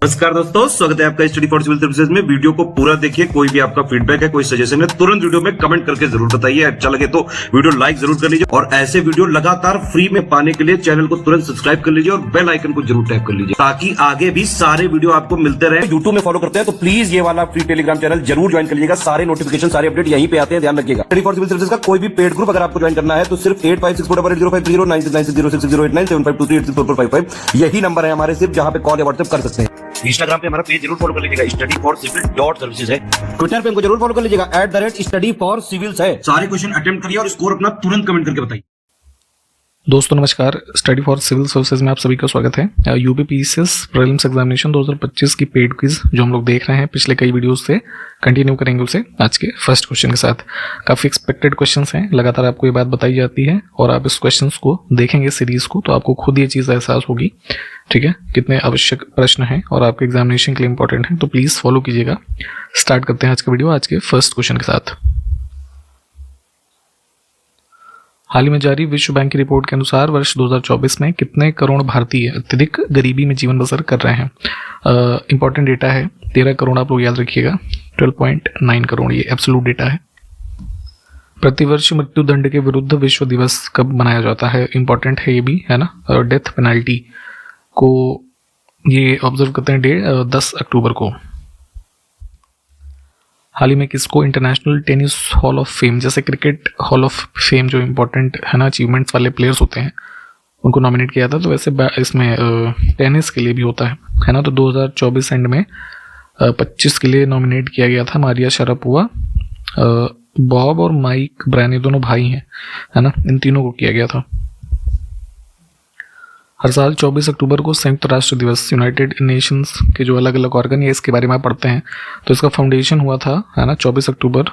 नमस्कार दोस्तों, स्वागत है आपका स्टडी फॉर सिविल सर्विसेज में। वीडियो को पूरा देखिए। कोई भी आपका फीडबैक है, कोई सजेशन है, तुरंत वीडियो में कमेंट करके जरूर बताइए। अच्छा लगे तो वीडियो लाइक जरूर कर लीजिए और ऐसे वीडियो लगातार फ्री में पाने के लिए चैनल को तुरंत सब्सक्राइब कर लीजिए और बेल आइकन को जरूर टैप कर लीजिए ताकि आगे भी सारे वीडियो आपको मिलते रहे। यूट्यूब में फॉलो करते हैं तो प्लीज ये वाला फ्री टेलीग्राम चैनल जरूर ज्वाइन कर लीजिएगा। सारे नोटिफिकेशन, सारे अपडेट यहीं पे आते हैं, ध्यान रखिएगा। स्टडी फॉर सिविल सर्विसेज का कोई भी पेड ग्रुप अगर आपको ज्वाइन करना है तो सिर्फ 856480560660897523864455 यही नंबर है हमारे, सिर्फ जहां पे कॉल या व्हाट्सएप कर सकते हैं। इंस्टाग्राम पे हमारा पेज जरूर फॉलो कर लीजिएगा, studyforcivil.services है। ट्विटर पे हमको जरूर फॉलो कर लीजिएगा, @studyforcivils है। सारे क्वेश्चन अटेम्प्ट करिए और स्कोर अपना तुरंत कमेंट करके बताइए। दोस्तों नमस्कार, स्टडी फॉर सिविल सर्विसेज में आप सभी का स्वागत है। यूपी पीसीएस प्रीलिम्स एग्जामिनेशन 2025 की पेड क्विज जो हम लोग देख रहे हैं पिछले कई वीडियोस से कंटिन्यू करेंगे उसे आज के फर्स्ट क्वेश्चन के साथ। काफ़ी एक्सपेक्टेड क्वेश्चंस हैं, लगातार आपको ये बात बताई जाती है और आप इस क्वेश्चंस को देखेंगे सीरीज को तो आपको खुद ये चीज़ एहसास होगी, ठीक है, कितने आवश्यक प्रश्न हैं और आपके एग्जामिनेशन के लिए इंपॉर्टेंट हैं। तो प्लीज़ फॉलो कीजिएगा। स्टार्ट करते हैं आज का वीडियो आज के फर्स्ट क्वेश्चन के साथ। हाल ही में जारी विश्व बैंक की रिपोर्ट के अनुसार वर्ष 2024 में कितने करोड़ भारतीय अत्यधिक गरीबी में जीवन बसर कर रहे हैं। इंपॉर्टेंट डेटा है, 13 करोड़ आप लोग याद रखिएगा, 12.9 करोड़ ये एब्सोल्यूट डेटा है। प्रतिवर्ष मृत्यु दंड के विरुद्ध विश्व दिवस कब मनाया जाता है, इंपॉर्टेंट है ये भी, है ना। डेथ पेनल्टी को ये ऑब्जर्व करते हैं 10 अक्टूबर को। हाल ही में किसको international tennis hall of fame, जैसे क्रिकेट हॉल ऑफ फेम जो इंपॉर्टेंट है ना अचीवमेंट्स वाले प्लेयर्स होते हैं उनको नॉमिनेट किया था, तो वैसे इसमें टेनिस के लिए भी होता है ना। तो 2024 एंड में 25 के लिए नॉमिनेट किया गया था मारिया शारापोवा, बॉब और माइक ब्रायन, ये दोनों भाई हैं, है ना, इन तीनों को किया गया था। हर साल 24 अक्टूबर को संयुक्त राष्ट्र दिवस, यूनाइटेड नेशंस के जो अलग अलग ऑर्गन है इसके बारे में पढ़ते हैं, तो इसका फाउंडेशन हुआ था, है ना, 24 अक्टूबर।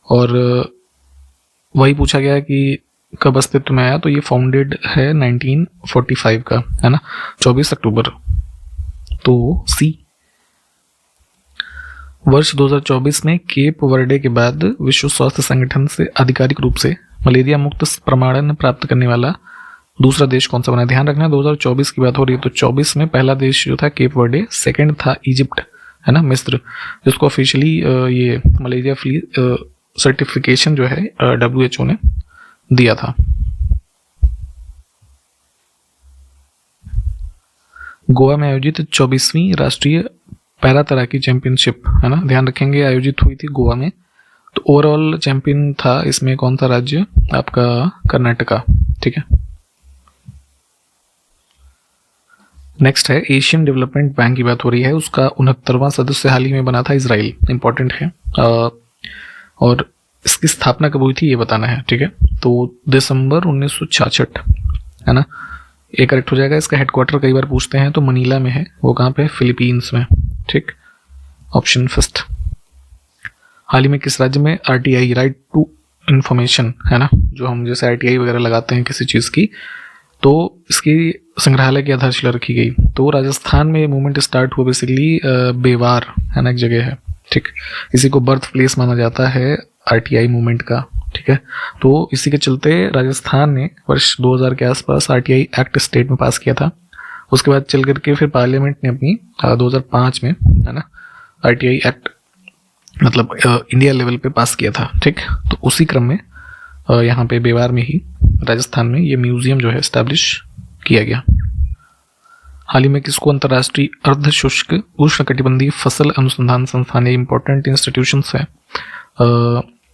और वही पूछा गया है कि कब अस्तित्व में आया, तो ये फाउंडेड है 1945 का, है ना, 24 अक्टूबर। तो सी। वर्ष 2024 में केप वर्डे के बाद विश्व स्वास्थ्य संगठन से आधिकारिक रूप से मलेरिया मुक्त प्रमाणन प्राप्त करने वाला दूसरा देश कौन सा बना। ध्यान रखना 2024 की बात हो रही है, तो 24 में पहला देश जो था केप वर्डे, सेकंड था इजिप्ट, है ना, मिस्र, जिसको ऑफिशियली ये मलेरिया फ्री सर्टिफिकेशन जो है WHO ने दिया था। गोवा में आयोजित 24वीं राष्ट्रीय पैरा तैराकी चैंपियनशिप, है ना, ध्यान रखेंगे, आयोजित हुई थी गोवा में। तो ओवरऑल चैंपियन था इसमें कौन सा राज्य, आपका कर्नाटका, ठीक है। नेक्स्ट है एशियन डेवलपमेंट बैंक की बात हो रही है, उसका 69वां सदस्य हाल ही में बना था इजराइल, इंपॉर्टेंट है। और इसकी स्थापना कब हुई थी ये बताना है, ठीक है। तो दिसंबर 1966, है ना, ये करेक्ट हो जाएगा। इसका हेडक्वार्टर कई बार पूछते हैं तो मनीला में है, वो कहाँ पे, फिलीपींस में, ठीक, ऑप्शन फर्स्ट। हाल ही में किस राज्य में RTI, राइट टू इंफॉर्मेशन, है ना, जो हम जैसे RTI वगैरह लगाते हैं किसी चीज़ की, तो इसकी संग्रहालय की आधारशिला रखी गई। तो राजस्थान में ये मूवमेंट स्टार्ट हुआ बेसिकली बेवार, है ना, एक जगह है, ठीक, इसी को बर्थ प्लेस माना जाता है RTI मूवमेंट का, ठीक है। तो इसी के चलते राजस्थान ने वर्ष 2000 के आसपास RTI एक्ट स्टेट में पास किया था। उसके बाद चल करके फिर पार्लियामेंट ने अपनी 2005 में, है ना, RTI एक्ट मतलब इंडिया लेवल पे पास किया था, ठीक। तो उसी क्रम में यहाँ पे बेवार में ही राजस्थान में ये म्यूजियम जो है एस्टैब्लिश किया गया। हाल ही में किसको अंतर्राष्ट्रीय अर्ध शुष्क उष्णकटिबंधीय फसल अनुसंधान संस्थान, इंपॉर्टेंट इंस्टीट्यूशंस है,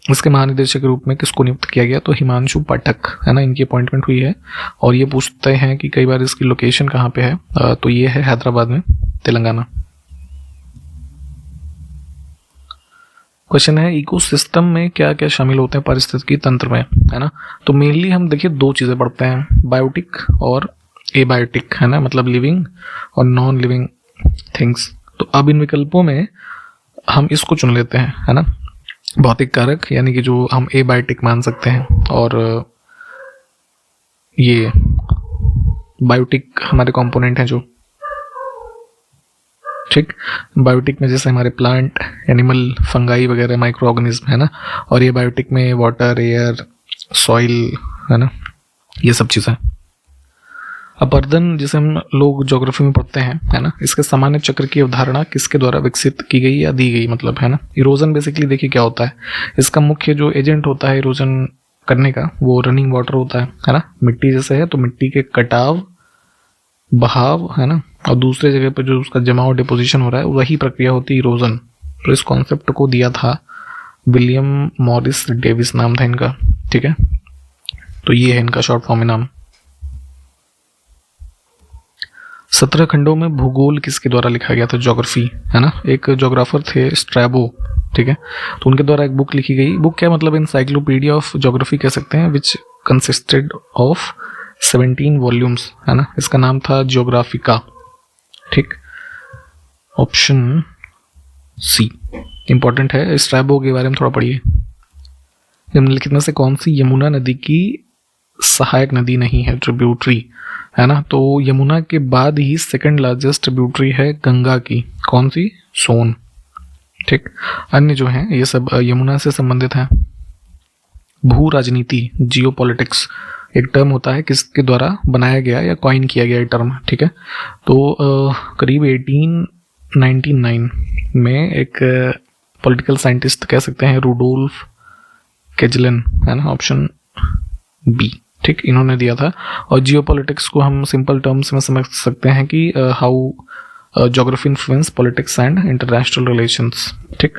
इसके महानिदेशक के रूप में किसको नियुक्त किया गया, तो हिमांशु पाठक, है ना, इनकी अपॉइंटमेंट हुई है। और ये पूछते हैं कि कई बार इसकी लोकेशन कहाँ पे है, तो ये है हैदराबाद में, तेलंगाना। क्वेश्चन है इकोसिस्टम में क्या क्या शामिल होते हैं पारिस्थितिकी तंत्र में, है ना। तो मेनली हम देखिए दो चीज़ें पढ़ते हैं, बायोटिक और एबायोटिक, है ना, मतलब लिविंग और नॉन लिविंग थिंग्स। तो अब इन विकल्पों में हम इसको चुन लेते हैं, है ना, भौतिक कारक, यानी कि जो हम एबायोटिक मान सकते हैं, और ये बायोटिक हमारे कंपोनेंट हैं जो, ठीक, बायोटिक में जैसे हमारे प्लांट, एनिमल, फंगाई वगैरह, माइक्रो ऑर्गेनिज्म, है ना, और ये बायोटिक में वाटर, एयर, सॉइल, है ना, ये सब चीज़ें। अपरदन जिसे हम लोग ज्योग्राफी में पढ़ते हैं, है ना, इसके सामान्य चक्र की अवधारणा किसके द्वारा विकसित की गई या दी गई, मतलब, है ना। इरोजन बेसिकली देखिए क्या होता है, इसका मुख्य जो एजेंट होता है इरोजन करने का वो रनिंग वाटर होता है ना। मिट्टी जैसे है तो मिट्टी के कटाव, बहाव, है ना, और दूसरे जगह पर जो उसका जमाव डिपोजिशन हो रहा है वही प्रक्रिया होती है इरोजन। तो इस कॉन्सेप्ट को दिया था विलियम मॉरिस डेविस, नाम था इनका, ठीक है। तो ये है इनका शॉर्ट फॉर्म में नाम। 17 खंडों में भूगोल किसके द्वारा लिखा गया था, ज्योग्राफी, है ना। एक ज्योग्राफर थे स्ट्रैबो, ठीक है, तो उनके द्वारा एक बुक लिखी गई। बुक क्या मतलब, एनसाइक्लोपीडिया ऑफ ज्योग्राफी कह सकते हैं, विच कंसिस्टेड ऑफ 17 वॉल्यूम्स, है ना। इसका नाम था ज्योग्राफिका, ठीक। ऑप्शन सी इंपॉर्टेंट है, स्ट्रैबो के बारे में थोड़ा पढ़िए। निम्नलिखित में से कौन सी यमुना नदी की सहायक नदी नहीं है, ट्रिब्यूटरी, है ना। तो यमुना के बाद ही सेकंड लार्जेस्ट ट्रिब्यूटरी है गंगा की, कौन सी, सोन, ठीक। अन्य जो हैं ये सब यमुना से संबंधित हैं। भू राजनीति, जियोपॉलिटिक्स, एक टर्म होता है किसके द्वारा बनाया गया या कॉइन किया गया टर्म, ठीक है। तो करीब 1899 में एक पॉलिटिकल साइंटिस्ट कह सकते हैं रुडोल्फ केजलन, है ना, ऑप्शन बी, ठीक, इन्होंने दिया था। और जियोपॉलिटिक्स को हम सिंपल टर्म्स में समझ सकते हैं कि how geography influence politics and international relations, ठीक।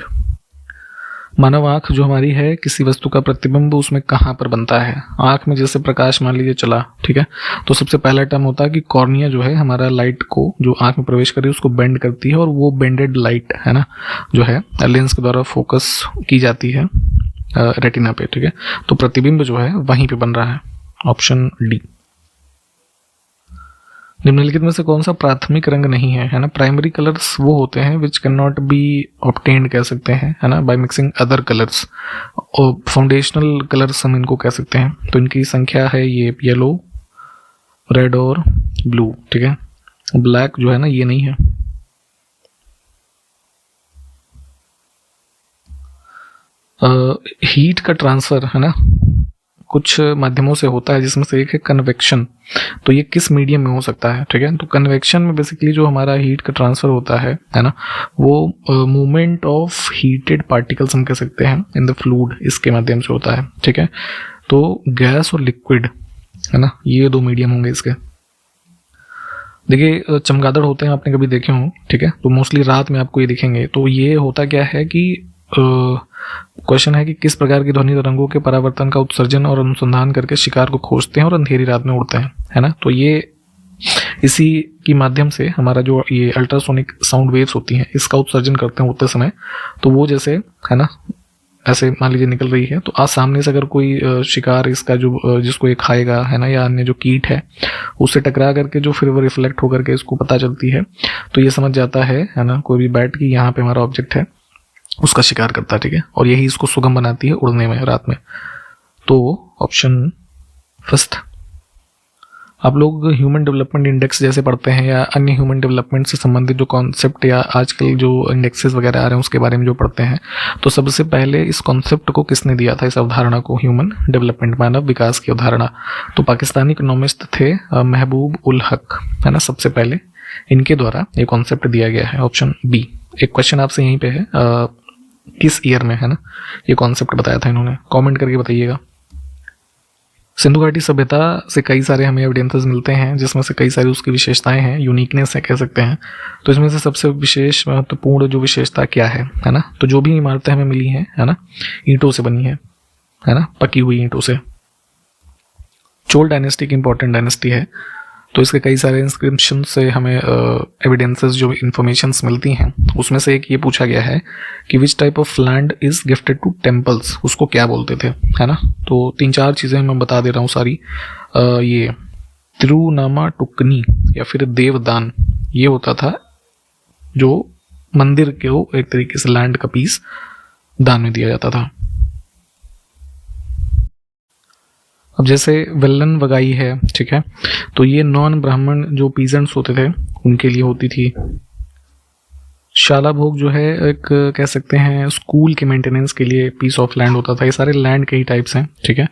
मानव आंख जो हमारी है, किसी वस्तु का प्रतिबिंब उसमें कहाँ पर बनता है, आंख में जैसे प्रकाश मान लीजिए चला, ठीक है, तो सबसे पहला टर्म होता है कि कॉर्निया जो है हमारा लाइट को जो आंख में प्रवेश करी उसको बेंड करती है, और वो बेंडेड लाइट, है ना, जो है लेंस के द्वारा फोकस की जाती है रेटिना पे, ठीक है। तो प्रतिबिंब जो है वहीं पे बन रहा है, ऑप्शन डी। निम्नलिखित में से कौन सा प्राथमिक रंग नहीं है, है ना। प्राइमरी कलर्स वो होते हैं which can not be obtained कह सकते हैं, है ना, बाय मिक्सिंग अदर कलर्स। और फाउंडेशनल कलर्स हम इनको कह सकते हैं। तो इनकी संख्या है ये येलो, रेड और ब्लू, ठीक है। ब्लैक जो है ना ये नहीं है। हीट का ट्रांसफर, है ना, कुछ माध्यमों से होता है जिसमें से एक है कन्वेक्शन। तो ये किस मीडियम में हो सकता है, ठीक है। तो कन्वेक्शन में बेसिकली जो हमारा हीट का ट्रांसफर होता है ना, वो मूवमेंट ऑफ हीटेड पार्टिकल्स हम कह सकते हैं इन द फ्लूइड, इसके माध्यम से होता है, ठीक है। तो गैस और लिक्विड, है ना, ये दो मीडियम होंगे इसके। देखिए चमगादड़ होते हैं, आपने कभी देखे हों, ठीक है, तो मोस्टली रात में आपको ये दिखेंगे। तो ये होता क्या है कि क्वेश्चन है कि किस प्रकार की ध्वनि तरंगों के परावर्तन का उत्सर्जन और अनुसंधान करके शिकार को खोजते हैं और अंधेरी रात में उड़ते हैं, है ना। तो ये इसी की माध्यम से हमारा जो ये अल्ट्रासोनिक साउंड वेव्स होती हैं इसका उत्सर्जन करते हैं उड़ते समय। तो वो जैसे, है ना, ऐसे मान लीजिए निकल रही है, तो आज सामने से अगर कोई शिकार इसका जो जिसको ये खाएगा, है ना, या अन्य जो कीट है उससे टकरा करके जो फिर वो रिफ्लेक्ट होकर के इसको पता चलती है, तो ये समझ जाता है ना, कोई भी बैट की यहाँ पे हमारा ऑब्जेक्ट है, उसका शिकार करता है, ठीक है। और यही इसको सुगम बनाती है उड़ने में रात में। तो ऑप्शन फर्स्ट। आप लोग ह्यूमन डेवलपमेंट इंडेक्स जैसे पढ़ते हैं या अन्य ह्यूमन डेवलपमेंट से संबंधित जो कॉन्सेप्ट या आजकल जो इंडेक्सेस वगैरह आ रहे हैं उसके बारे में जो पढ़ते हैं, तो सबसे पहले इस कॉन्सेप्ट को किसने दिया था, इस अवधारणा को, ह्यूमन डेवलपमेंट, मानव विकास की अवधारणा। तो पाकिस्तानी इकोनॉमिस्ट थे महबूब उल हक, है ना, सबसे पहले इनके द्वारा ये कॉन्सेप्ट दिया गया है, ऑप्शन बी। एक क्वेश्चन आपसे यहीं पे है, किस ईयर में, है ना, ये कॉन्सेप्ट बताया था इन्होंने, कमेंट करके बताइएगा। सिंधु घाटी सभ्यता से कई सारे हमें एविडेंसेस मिलते हैं जिसमें से कई सारी उसकी विशेषताएं हैं, यूनिकनेस है कह सकते हैं। तो इसमें से सबसे विशेष महत्वपूर्ण जो विशेषता क्या है ना, तो जो भी इमारतें हमें मिली हैं, है ना, ईंटों से बनी है ना, पकी हुई ईंटों से। चोल डायनेस्टी की इंपॉर्टेंट डायनेस्टी है, तो इसके कई सारे इंस्क्रिप्शन से हमें एविडेंसेस जो इन्फॉर्मेशंस मिलती हैं, उसमें से एक ये पूछा गया है कि which type of land is gifted to temples, उसको क्या बोलते थे, है ना। तो 3-4 चीज़ें मैं बता दे रहा हूँ सारी। ये तिरुनामा टुकनी या फिर देवदान, ये होता था जो मंदिर को एक तरीके से लैंड का पीस दान में दिया जाता था। अब जैसे वेल्लन वगाई है, ठीक है, तो ये नॉन ब्राह्मण जो पीजेंट्स होते थे उनके लिए होती थी। शाला भोग जो है एक कह सकते हैं स्कूल के मेंटेनेंस के लिए पीस ऑफ लैंड होता था। ये सारे लैंड के ही टाइप्स हैं, ठीक है।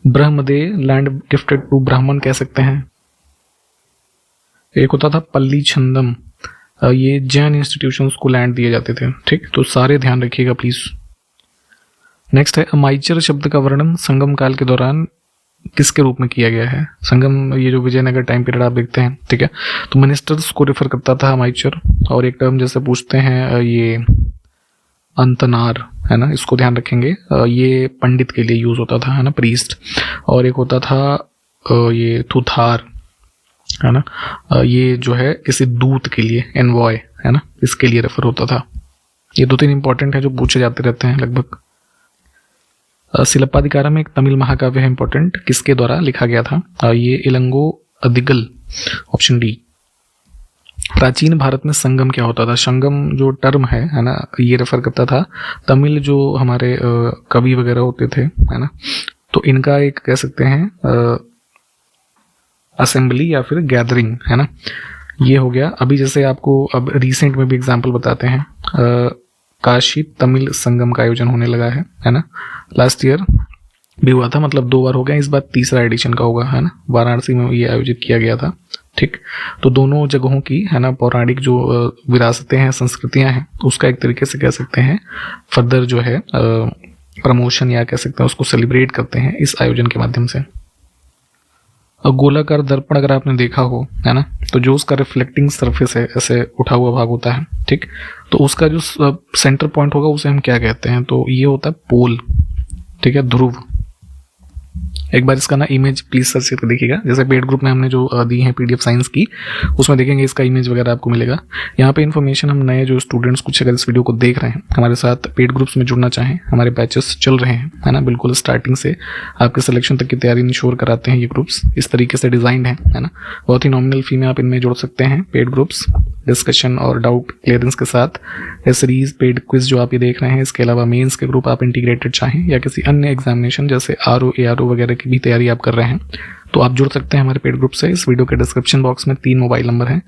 ब्रह्मदे लैंड गिफ्टेड टू ब्राह्मण कह सकते हैं। एक होता था पल्ली छंदम, ये जैन इंस्टीट्यूशंस को लैंड दिए जाते थे। ठीक, तो सारे ध्यान रखिएगा प्लीज। नेक्स्ट है अमाइचर शब्द का वर्णन संगम काल के दौरान किसके रूप में किया गया है। संगम, ये जो विजयनगर टाइम पीरियड आप देखते हैं, ठीक है, तो मिनिस्टर्स को रेफर करता था अमाइचर। और एक टर्म जैसे पूछते हैं ये अंतनार, है ना, इसको ध्यान रखेंगे, ये पंडित के लिए यूज होता था, है ना, प्रीस्ट। और एक होता था ये थुथार, है ना, ये जो है किसी दूत के लिए, एनवॉय, है ना, इसके लिए रेफर होता था। ये 2-3 इंपॉर्टेंट है जो पूछे जाते रहते हैं लगभग। सिलप्पाधिकारम एक तमिल महाकाव्य है, इंपॉर्टेंट, किसके द्वारा लिखा गया था, ये इलंगो अदिगल, ऑप्शन डी। प्राचीन भारत में संगम क्या होता था। संगम जो टर्म है ना, ये रेफर करता था तमिल जो हमारे कवि वगैरह होते थे, है ना, तो इनका एक कह सकते हैं असेंबली या फिर गैदरिंग, है ना, ये हो गया। अभी जैसे आपको अब रिसेंट में भी एग्जांपल बताते हैं, काशी तमिल संगम का आयोजन होने लगा है ना, लास्ट ईयर भी हुआ था, मतलब 2 बार हो गया, इस बार 3रा एडिशन का होगा, है ना, वाराणसी में ये आयोजित किया गया था। ठीक, तो दोनों जगहों की, है ना, पौराणिक जो विरासतें हैं, संस्कृतियां हैं, उसका एक तरीके से कह सकते हैं फर्दर जो है प्रमोशन या कह सकते हैं उसको सेलिब्रेट करते हैं इस आयोजन के माध्यम से। गोलाकार दर्पण अगर आपने देखा हो, है ना, तो जो उसका रिफ्लेक्टिंग सरफेस है, ऐसे उठा हुआ भाग होता है, ठीक, तो उसका जो सेंटर पॉइंट होगा उसे हम क्या कहते हैं, तो ये होता है पोल, ठीक है, ध्रुव। एक बार इसका ना इमेज प्लीज सर्च करके देखिएगा, जैसे पेड ग्रुप में हमने जो दी है पीडीएफ साइंस की, उसमें देखेंगे इसका इमेज वगैरह आपको मिलेगा। यहाँ पे इन्फॉर्मेशन हम नए जो स्टूडेंट्स कुछ अगर इस वीडियो को देख रहे हैं, हमारे साथ पेड ग्रुप्स में जुड़ना चाहें, हमारे बैचेस चल रहे हैं, है ना, बिल्कुल स्टार्टिंग से आपके सिलेक्शन तक की तैयारी इंश्योर कराते हैं ये ग्रुप्स, इस तरीके से डिजाइंड है ना, बहुत ही नॉमिनल फी में आप इनमें जुड़ सकते हैं। पेड ग्रुप्स डिस्कशन और डाउट क्लियरेंस के साथ सीरीज पेड क्विज जो आप ये देख रहे हैं, इसके अलावा मेंस के ग्रुप आप इंटीग्रेटेड चाहें या किसी अन्य एग्जामिनेशन जैसे आरओ एआरओ वगैरह की भी तैयारी आप कर रहे हैं, तो आप जुड़ सकते हैं हमारे पेड ग्रुप से। इस वीडियो के डिस्क्रिप्शन बॉक्स में 3 मोबाइल नंबर हैं,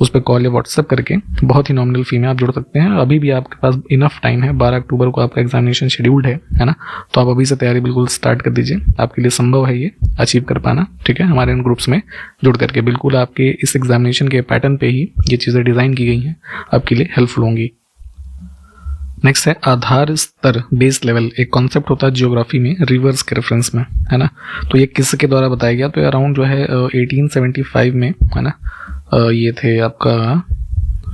उस पर कॉल या व्हाट्सएप करके बहुत ही नॉमिनल फी में आप जुड़ सकते हैं। अभी भी आपके पास इनफ टाइम है, 12 अक्टूबर को आपका एग्जामिनेशन शेड्यूल्ड है ना, तो आप अभी से तैयारी बिल्कुल स्टार्ट कर दीजिए, आपके लिए संभव है ये अचीव कर पाना। ठीक है, हमारे इन ग्रुप्स में जुड़ करके बिल्कुल आपके इस एग्जामिनेशन के पैटर्न पे ही ये चीज़ें डिज़ाइन की गई हैं, आपके लिए हेल्पफुल होंगी। नेक्स्ट है आधार स्तर, बेस लेवल, एक कॉन्सेप्ट होता है जियोग्राफी में रिवर्स के रेफरेंस में, है ना, तो ये किसके द्वारा बताया गया, तो अराउंड जो है 1875 में, है ना, ये थे आपका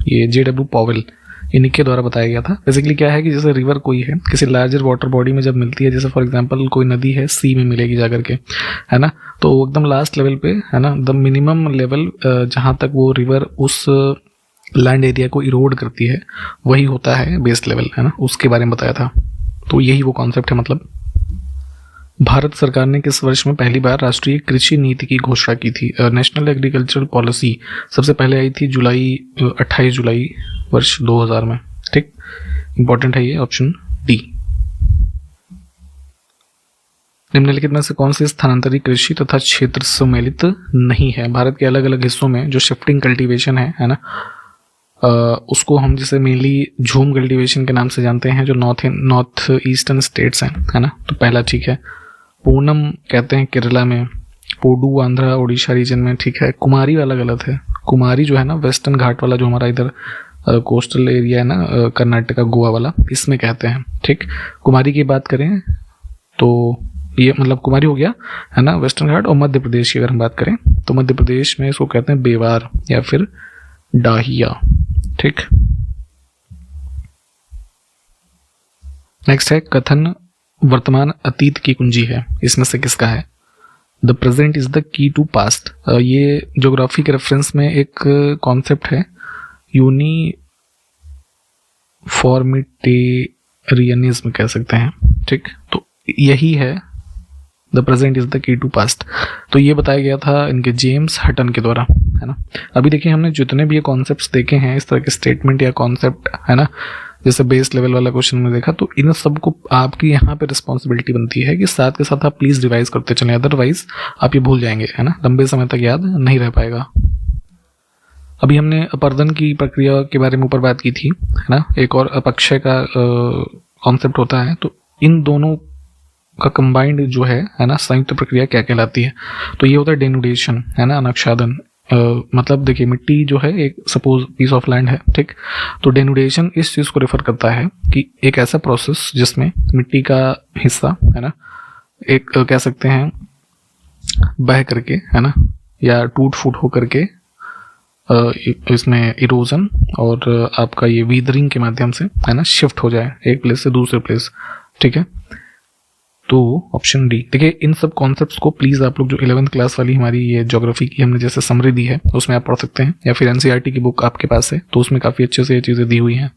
ये JW पॉवेल, इन्हीं के द्वारा बताया गया था। बेसिकली क्या है कि जैसे रिवर कोई है किसी लार्जर वाटर बॉडी में जब मिलती है, जैसे फॉर एग्जांपल कोई नदी है सी में मिलेगी जाकर के, है ना, तो एकदम लास्ट लेवल पे, है ना, द मिनिमम लेवल जहाँ तक वो रिवर उस लैंड एरिया को इरोड करती है वही होता है बेस लेवल, है ना, उसके बारे में बताया था। तो यही वो कॉन्सेप्ट है। मतलब भारत सरकार ने किस वर्ष में पहली बार राष्ट्रीय कृषि नीति की घोषणा की थी। नेशनल एग्रीकल्चरल पॉलिसी सबसे पहले आई थी 28 जुलाई वर्ष 2000 में। ठीक, इंपॉर्टेंट है ये, ऑप्शन डी। निम्नलिखित में से कौन सी स्थानांतरित कृषि तथा क्षेत्र सम्मिलित नहीं है। भारत के अलग अलग हिस्सों में जो शिफ्टिंग कल्टीवेशन है ना, उसको हम जैसे मेनली झूम कल्टीवेशन के नाम से जानते हैं, जो नॉर्थ ईस्टर्न स्टेट्स हैं, है ना, तो पहला ठीक है। पूनम कहते हैं केरला में, पोडू आंध्रा उड़ीसा रीजन में, ठीक है। कुमारी वाला गलत है, कुमारी जो है ना वेस्टर्न घाट वाला जो हमारा इधर कोस्टल एरिया है ना, कर्नाटका गोवा वाला, इसमें कहते हैं। ठीक, कुमारी की बात करें तो ये मतलब कुमारी हो गया, है ना, वेस्टर्न घाट। और मध्य प्रदेश की अगर हम बात करें तो मध्य प्रदेश में इसको कहते हैं बेवार या फिर डाहिया। ठीक, नेक्स्ट है कथन वर्तमान अतीत की कुंजी है, इसमें से किसका है। The present is the key to past, ये ज्योग्राफी के रेफरेंस में एक कॉन्सेप्ट है, यूनिफॉर्मिटेरियनिज्म कह सकते हैं। ठीक, तो यही है the present is the key to past. तो ये बताया गया था इनके जेम्स हटन के द्वारा, है ना। अभी देखिए हमने जितने भी ये कॉन्सेप्ट्स देखे हैं, इस तरह के स्टेटमेंट या कॉन्सेप्ट, है ना, जैसे बेस लेवल वाला क्वेश्चन में देखा, तो इन सबको आपकी यहाँ पे रिस्पॉन्सिबिलिटी बनती है कि साथ के साथ आप प्लीज रिवाइज करते चलें, अदरवाइज आप ये भूल जाएंगे, है ना, लंबे समय तक याद नहीं रह पाएगा। अभी हमने अपर्दन की प्रक्रिया के बारे में ऊपर बात की थी, है ना, एक और अपक्षय का कॉन्सेप्ट होता है। तो इन दोनों का कंबाइंड जो है ना, संयुक्त प्रक्रिया क्या कहलाती है? तो ये होता है डेनुडेशन, है ना, अनक्षादन। मतलब देखिए, मिट्टी जो है, एक सपोज पीस ऑफ लैंड है, ठीक, तो डेनुडेशन इस चीज़ को रेफर करता है कि एक ऐसा प्रोसेस जिसमें मिट्टी का हिस्सा, है ना, एक कह सकते हैं बह करके, है ना, या टूट फूट हो करके इसमें इरोजन और आपका ये वीदरिंग के माध्यम से, है ना, शिफ्ट हो जाए एक प्लेस से दूसरे प्लेस, ठीक है। तो ऑप्शन डी। देखिए, इन सब कॉन्सेप्ट्स को प्लीज आप लोग जो 11th क्लास वाली हमारी ये ज्योग्राफी की हमने जैसे समरी दी है उसमें आप पढ़ सकते हैं, या फिर एनसीईआरटी की बुक आपके पास है तो उसमें काफी अच्छे से ये चीजें दी हुई हैं।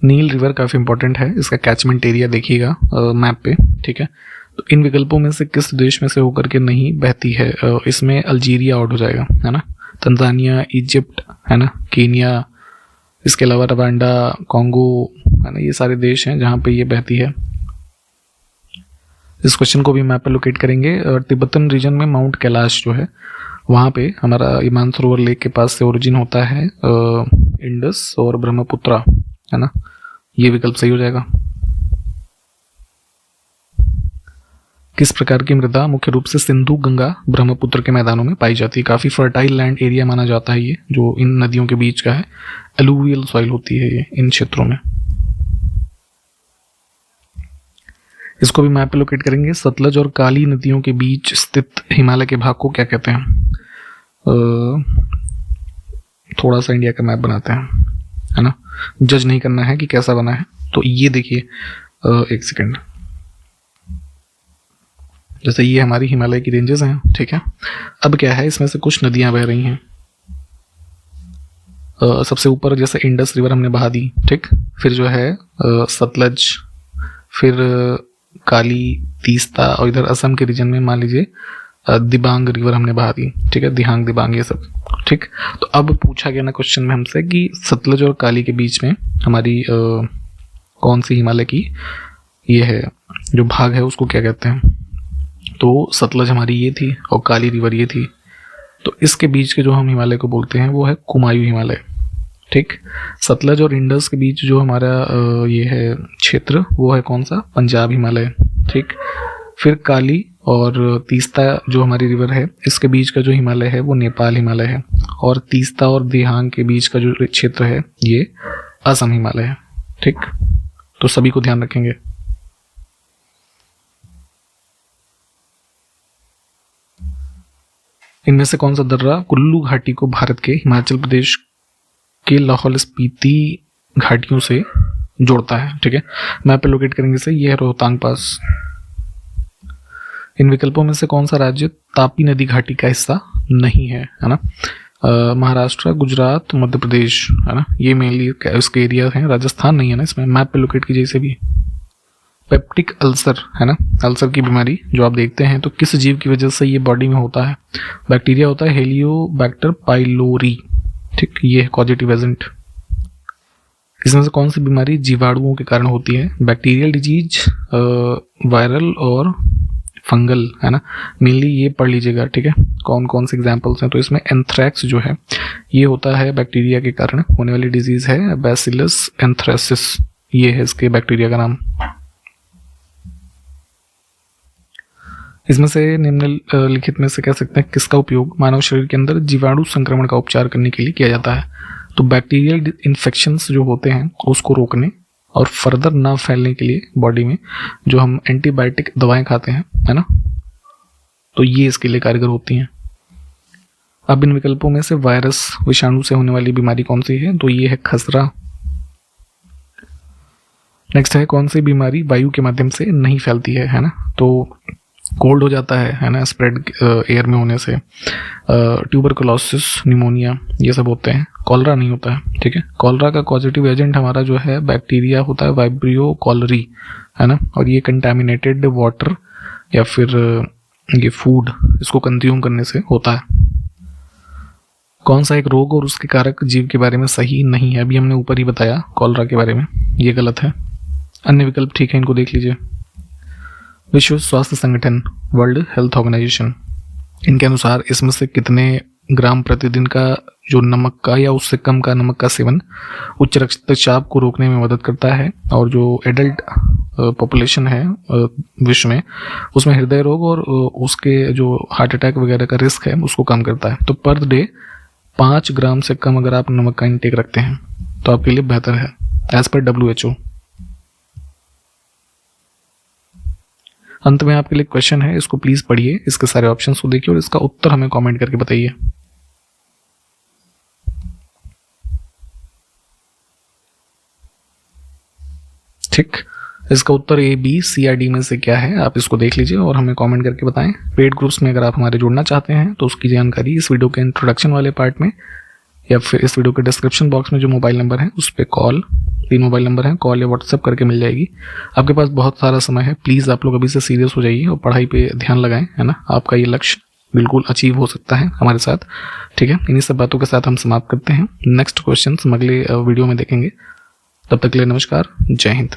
नील रिवर काफी इंपॉर्टेंट है, इसका कैचमेंट एरिया देखिएगा मैप पे, ठीक है। तो इन विकल्पों में से किस देश में से होकर के नहीं बहती है? इसमें अल्जीरिया आउट हो जाएगा, है ना, तंजानिया, इजिप्ट, है ना, कीनिया, इसके अलावा रवांडा, कॉन्गो, है ना, ये सारे देश हैं जहाँ पे ये बहती है। इस क्वेश्चन को भी मैप पे लोकेट करेंगे। तिब्बतन रीजन में माउंट कैलाश जो है वहाँ पे हमारा मानसरोवर लेक के पास से ओरिजिन होता है इंडस और ब्रह्मपुत्रा, है ना, ये विकल्प सही हो जाएगा। किस प्रकार की मृदा मुख्य रूप से सिंधु, गंगा, ब्रह्मपुत्र के मैदानों में पाई जाती है? काफी फर्टाइल लैंड एरिया माना जाता है ये, जो इन नदियों के बीच का है। एलुवियल सॉइल होती है ये इन क्षेत्रों में। इसको भी मैप पे लोकेट करेंगे। सतलज और काली नदियों के बीच स्थित हिमालय के भाग को क्या कहते हैं? थोड़ा सा इंडिया का मैप बनाते हैं, है ना, जज नहीं करना है कि कैसा बना है। तो ये देखिए, एक सेकेंड, जैसे ये हमारी हिमालय की रेंजेस हैं, ठीक है। अब क्या है, इसमें से कुछ नदियां बह रही हैं। सबसे ऊपर जैसे इंडस रिवर हमने बहा दी, ठीक, फिर जो है सतलज, फिर काली, तीस्ता, और इधर असम के रीजन में मान लीजिए दिबांग रिवर हमने बहा दी, ठीक है, दिहांग, दिबांग, ये सब, ठीक। तो अब पूछा गया ना क्वेश्चन में हमसे कि सतलज और काली के बीच में हमारी कौन सी हिमालय की ये है जो भाग है उसको क्या कहते हैं? तो सतलज हमारी ये थी और काली रिवर ये थी, तो इसके बीच के जो हम हिमालय को बोलते हैं वो है कुमायूं हिमालय, ठीक। सतलज और इंडस के बीच जो हमारा ये है क्षेत्र वो है कौन सा? पंजाब हिमालय, ठीक। फिर काली और तीस्ता जो हमारी रिवर है इसके बीच का जो हिमालय है वो नेपाल हिमालय है, और तीस्ता और दिहांग के बीच का जो क्षेत्र है ये असम हिमालय है, ठीक। तो सभी को ध्यान रखेंगे। इनमें से कौन सा दर्रा कुल्लू घाटी को भारत के हिमाचल प्रदेश के लाहौल स्पीति घाटियों से जोड़ता है? ठीक है, मैप पे लोकेट करेंगे से ये है रोहतांग पास। इन विकल्पों में से कौन सा राज्य तापी नदी घाटी का हिस्सा नहीं है? है ना, महाराष्ट्र, गुजरात, मध्य प्रदेश, है ना, ये मेनली इसके एरिया हैं। राजस्थान नहीं है ना इसमें। मैप पे लोकेट कीजिए इसे भी। पेप्टिक अल्सर, है ना, अल्सर की बीमारी जो आप देखते हैं, तो किस जीव की वजह से ये बॉडी में होता है? बैक्टीरिया होता है हेलियोबैक्टर पाइलोरी, ठीक, ये है कॉजेटिव एजेंट। इसमें से कौन सी बीमारी जीवाणुओं के कारण होती है? बैक्टीरियल डिजीज, वायरल और फंगल, है ना, मेनली ये पढ़ लीजिएगा, ठीक है, कौन कौन से एग्जांपल्स हैं। तो इसमें एंथ्रैक्स जो है ये होता है बैक्टीरिया के कारण होने वाली डिजीज है, बैसिलस एंथ्रेसिस, ये है इसके बैक्टीरिया का नाम। इसमें से निम्नलिखित में से कह सकते हैं किसका उपयोग मानव शरीर के अंदर जीवाणु संक्रमण का उपचार करने के लिए किया जाता है? तो बैक्टीरियल इन्फेक्शंस जो होते हैं उसको रोकने और फर्दर ना फैलने के लिए बॉडी में जो हम एंटीबायोटिक दवाएं खाते हैं, है ना, तो ये इसके लिए कारगर होती हैं। अब इन विकल्पों में से वायरस विषाणु से होने वाली बीमारी कौन सी है? तो ये है खसरा। नेक्स्ट है कौन सी बीमारी वायु के माध्यम से नहीं फैलती है ना, तो कोल्ड हो जाता है ना, स्प्रेड एयर में होने से। ट्यूबरकुलोसिस, निमोनिया, ये सब होते हैं। कॉलरा नहीं होता है, ठीक है। कॉलरा का कॉजेटिव एजेंट हमारा जो है बैक्टीरिया होता है वाइब्रियो कॉलरी, है ना, और ये कंटामिनेटेड वाटर या फिर ये फूड इसको कंज्यूम करने से होता है। कौन सा एक रोग और उसके कारक जीव के बारे में सही नहीं है? अभी हमने ऊपर ही बताया कॉलरा के बारे में, ये गलत है। अन्य विकल्प ठीक है, इनको देख लीजिए। विश्व स्वास्थ्य संगठन, वर्ल्ड हेल्थ ऑर्गेनाइजेशन, इनके अनुसार इसमें से कितने ग्राम प्रतिदिन का जो नमक का या उससे कम का नमक का सेवन उच्च रक्तचाप को रोकने में मदद करता है, और जो एडल्ट पॉपुलेशन है विश्व में, उसमें हृदय रोग और उसके जो हार्ट अटैक वगैरह का रिस्क है उसको कम करता है। तो पर डे 5 ग्राम से कम अगर आप नमक का इंटेक रखते हैं तो आपके लिए बेहतर है एज पर WHO। अंत में आपके लिए क्वेश्चन है, इसको प्लीज पढ़िए, इसके सारे ऑप्शंस को देखिए और इसका उत्तर हमें कमेंट करके बताइए। ठीक, इसका उत्तर A, B, C या D में से क्या है, आप इसको देख लीजिए और हमें कमेंट करके बताएं। पेड ग्रुप्स में अगर आप हमारे जुड़ना चाहते हैं तो उसकी जानकारी इस वीडियो के इंट्रोडक्शन वाले पार्ट में या फिर इस वीडियो के डिस्क्रिप्शन बॉक्स में जो मोबाइल नंबर है उस पर कॉल, 3 मोबाइल नंबर हैं, कॉल या व्हाट्सएप करके मिल जाएगी। आपके पास बहुत सारा समय है, प्लीज़ आप लोग अभी से सीरियस हो जाइए और पढ़ाई पे ध्यान लगाएं, है ना। आपका ये लक्ष्य बिल्कुल अचीव हो सकता है हमारे साथ, ठीक है। इन्हीं सब बातों के साथ हम समाप्त करते हैं। नेक्स्ट क्वेश्चन हम अगले वीडियो में देखेंगे। तब तक के लिए नमस्कार, जय हिंद।